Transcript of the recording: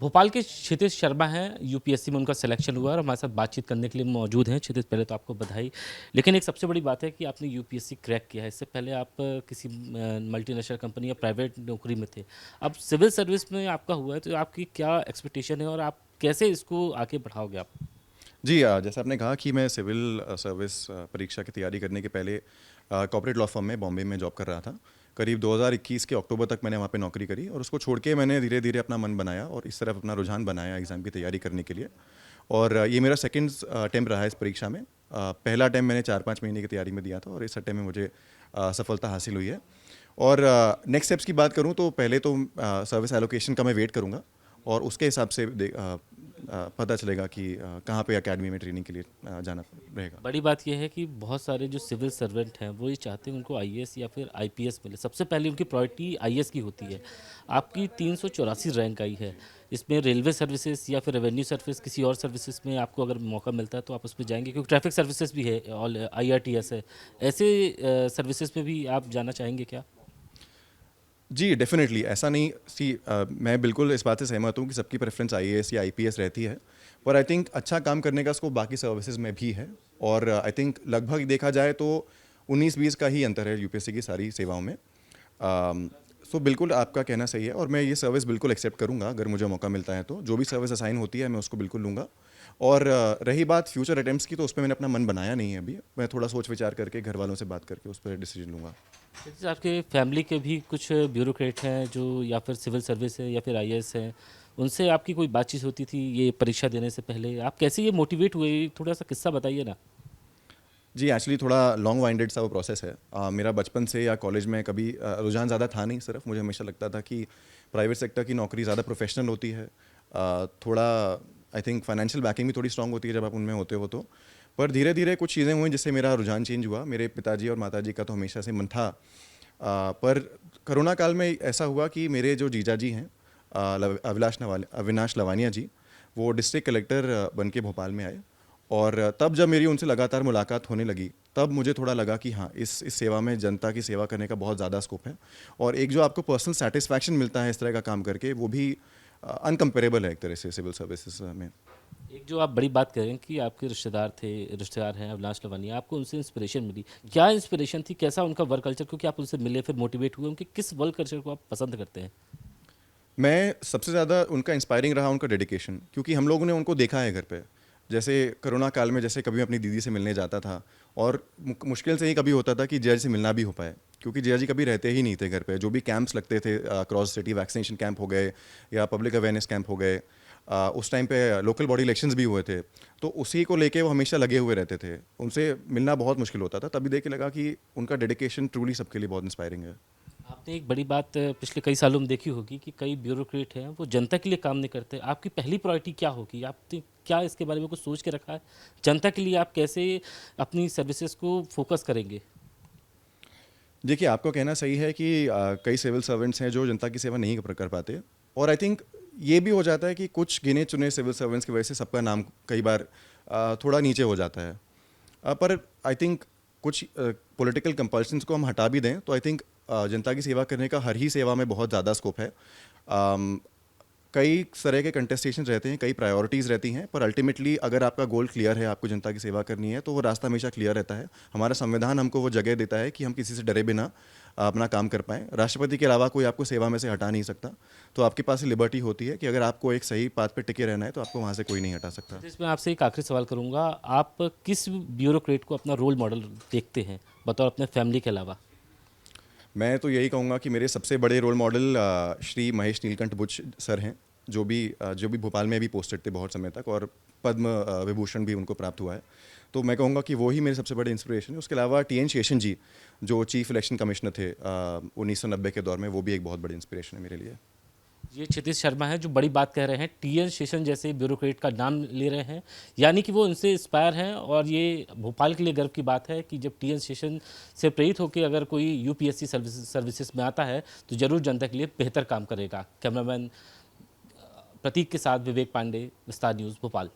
भोपाल के क्षितिज शर्मा हैं, यूपीएससी में उनका सिलेक्शन हुआ और हमारे साथ बातचीत करने के लिए मौजूद हैं। क्षितिज, पहले तो आपको बधाई। लेकिन एक सबसे बड़ी बात है कि आपने यूपीएससी क्रैक किया है। इससे पहले आप किसी मल्टीनेशनल कंपनी या प्राइवेट नौकरी में थे। अब सिविल सर्विस में आपका हुआ है, तो आपकी क्या एक्सपेक्टेशन है और आप कैसे इसको आगे बढ़ाओगे आप? जी, जैसा आपने कहा कि मैं सिविल सर्विस परीक्षा की तैयारी करने के पहले कॉर्पोरेट लॉ फर्म में बॉम्बे में जॉब कर रहा था। करीब 2021 के अक्टूबर तक मैंने वहाँ पे नौकरी करी और उसको छोड़ के मैंने धीरे धीरे अपना मन बनाया और इस तरफ अपना रुझान बनाया एग्ज़ाम की तैयारी करने के लिए। और ये मेरा सेकंड अटेम्प्ट रहा है इस परीक्षा में। पहला अटेम्प्ट मैंने 4-5 महीने की तैयारी में दिया था और इस अटेम्प्ट में मुझे सफलता हासिल हुई है। और नेक्स्ट स्टेप्स की बात करूँ तो पहले तो सर्विस एलोकेशन का मैं वेट करूँगा और उसके हिसाब से पता चलेगा कि कहाँ पे एकेडमी में ट्रेनिंग के लिए जाना रहेगा। बड़ी बात यह है कि बहुत सारे जो सिविल सर्वेंट हैं वो ये चाहते हैं उनको आईएएस या फिर आईपीएस मिले। सबसे पहले उनकी प्रायोरिटी आईएएस की होती है। आपकी 384 रैंक आई है। इसमें रेलवे सर्विसेज या फिर रेवेन्यू सर्विस, किसी और सर्विसेज में आपको अगर मौका मिलता है तो आप उसमें जाएंगे, क्योंकि ट्रैफिक सर्विसेज भी है, ऑल आईआरटीएस है। ऐसे सर्विसेज में भी आप जाना चाहेंगे क्या? जी, डेफ़िनेटली ऐसा नहीं मैं बिल्कुल इस बात से सहमत हूँ कि सबकी प्रेफ़रेंस आईएएस या आईपीएस रहती है, पर आई थिंक अच्छा काम करने का स्कोप बाकी सर्विसेज़ में भी है। और आई थिंक लगभग देखा जाए तो 19-20 का ही अंतर है यूपीएससी की सारी सेवाओं में। सो बिल्कुल आपका कहना सही है और मैं ये सर्विस बिल्कुल एक्सेप्ट करूँगा अगर मुझे मौका मिलता है तो। जो भी सर्विस असाइन होती है मैं उसको बिल्कुल लूँगा। और रही बात फ्यूचर अटेम्प्ट्स की, तो उस पे मैंने अपना मन बनाया नहीं है अभी। मैं थोड़ा सोच विचार करके घर वालों से बात करके उस पर डिसीजन लूँगा। जैसे आपके फैमिली के भी कुछ ब्यूरोक्रेट हैं जो या फिर सिविल सर्विस है या फिर आईएएस हैं, उनसे आपकी कोई बातचीत होती थी ये परीक्षा देने से पहले? आप कैसे ये मोटिवेट हुए, थोड़ा सा किस्सा बताइए ना। जी, एक्चुअली थोड़ा लॉन्ग वाइंडेड सा वो प्रोसेस है। मेरा बचपन से या कॉलेज में कभी रुझान ज़्यादा था नहीं, सिर्फ मुझे हमेशा लगता था कि प्राइवेट सेक्टर की नौकरी ज़्यादा प्रोफेशनल होती है। थोड़ा आई थिंक फाइनेंशियल बैकिंग भी थोड़ी स्ट्रांग होती है जब आप उनमें होते हो तो। पर धीरे धीरे कुछ चीज़ें हुई जिससे मेरा रुझान चेंज हुआ। मेरे पिताजी और माताजी का तो हमेशा से मन था। पर कोरोना काल में ऐसा हुआ कि मेरे जो जीजाजी हैं, अविनाश लवानिया जी, वो डिस्ट्रिक्ट कलेक्टर बन के भोपाल में आए। और तब जब मेरी उनसे लगातार मुलाकात होने लगी, तब मुझे थोड़ा लगा कि हाँ, इस सेवा में जनता की सेवा करने का बहुत ज़्यादा स्कोप है। और एक जो आपको पर्सनल सेटिस्फैक्शन मिलता है इस तरह का काम करके, वो भी अनकम्पेरेबल है एक तरह से सिविल सर्विसेज में। एक जो आप बड़ी बात करें कि आपके रिश्तेदार हैं अविनाश लवानिया, आपको उनसे इंस्पिरेशन मिली। क्या इंस्पिरेशन थी, कैसा उनका वर्क कल्चर, क्योंकि आप उनसे मिले फिर मोटिवेट हुए, उनके किस वर्क कल्चर को आप पसंद करते हैं? मैं सबसे ज़्यादा उनका इंस्पायरिंग रहा उनका डेडिकेशन, क्योंकि हम लोगों ने उनको देखा है घर पे। जैसे कोरोना काल में जैसे कभी मैं अपनी दीदी से मिलने जाता था और मुश्किल से ही कभी होता था कि जिया जी से मिलना भी हो पाए, क्योंकि जिया जी कभी रहते ही नहीं थे घर पे। जो भी कैंप्स लगते थे, क्रॉस सिटी वैक्सीनेशन कैंप हो गए या पब्लिक अवेयरनेस कैंप हो गए, उस टाइम पे लोकल बॉडी इलेक्शंस भी हुए थे, तो उसी को लेके वो हमेशा लगे हुए रहते थे। उनसे मिलना बहुत मुश्किल होता था, तभी देख के लगा कि उनका डेडिकेशन ट्रूली सबके लिए बहुत इंस्पायरिंग है। आपने एक बड़ी बात पिछले कई सालों में देखी होगी कि कई ब्यूरोक्रेट हैं वो जनता के लिए काम नहीं करते। आपकी पहली प्रायोरिटी क्या होगी? आपने क्या इसके बारे में कुछ सोच के रखा है? जनता के लिए आप कैसे अपनी सर्विसेज को फोकस करेंगे? देखिए, आपका कहना सही है कि कई सिविल सर्वेंट्स हैं जो जनता की सेवा नहीं कर पाते। और आई थिंक ये भी हो जाता है कि कुछ गिने चुने सिविल सर्वेंट्स की वजह से सबका नाम कई बार थोड़ा नीचे हो जाता है। पर आई थिंक कुछ पॉलिटिकल कंपल्शंस को हम हटा भी दें तो आई थिंक जनता की सेवा करने का हर ही सेवा में बहुत ज़्यादा स्कोप है। कई तरह के कंटेस्टेशन रहते हैं, कई प्रायोरिटीज़ रहती हैं, पर अल्टीमेटली अगर आपका गोल क्लियर है, आपको जनता की सेवा करनी है, तो वो रास्ता हमेशा क्लियर रहता है। हमारा संविधान हमको वो जगह देता है कि हम किसी से डरे बिना अपना काम कर पाएँ। राष्ट्रपति के अलावा कोई आपको सेवा में से हटा नहीं सकता। तो आपके पास लिबर्टी होती है कि अगर आपको एक सही पाथ पे टिके रहना है तो आपको वहाँ से कोई नहीं हटा सकता। इसमें आपसे एक आखिरी सवाल करूंगा। आप किस ब्यूरोक्रेट को अपना रोल मॉडल देखते हैं, बतौर अपने फैमिली के अलावा? मैं तो यही कहूँगा कि मेरे सबसे बड़े role model Shri Mahesh Neelkanth Buch sir हैं, जो भी भोपाल में भी पोस्टेड थे बहुत समय तक, और पद्म विभूषण भी उनको प्राप्त हुआ है। तो मैं कहूँगा कि वो ही मेरे सबसे बड़े इंस्पिरेशन है। उसके अलावा टी एन शेषन जी, जो चीफ इलेक्शन कमिश्नर थे 1990 के दौर में, वो भी एक बहुत बड़ी इंस्पिरेशन है मेरे लिए। ये क्षितिज शर्मा है जो बड़ी बात कह रहे हैं, टीएन शेषन जैसे ब्यूरोक्रेट का नाम ले रहे हैं, यानी कि वो उनसे इंस्पायर हैं। और ये भोपाल के लिए गर्व की बात है कि जब टीएन शेषन से प्रेरित होकर अगर कोई यूपीएससी सर्विसेज में आता है तो जरूर जनता के लिए बेहतर काम करेगा। कैमरामैन प्रतीक के साथ विवेक पांडे, विस्तार न्यूज़, भोपाल।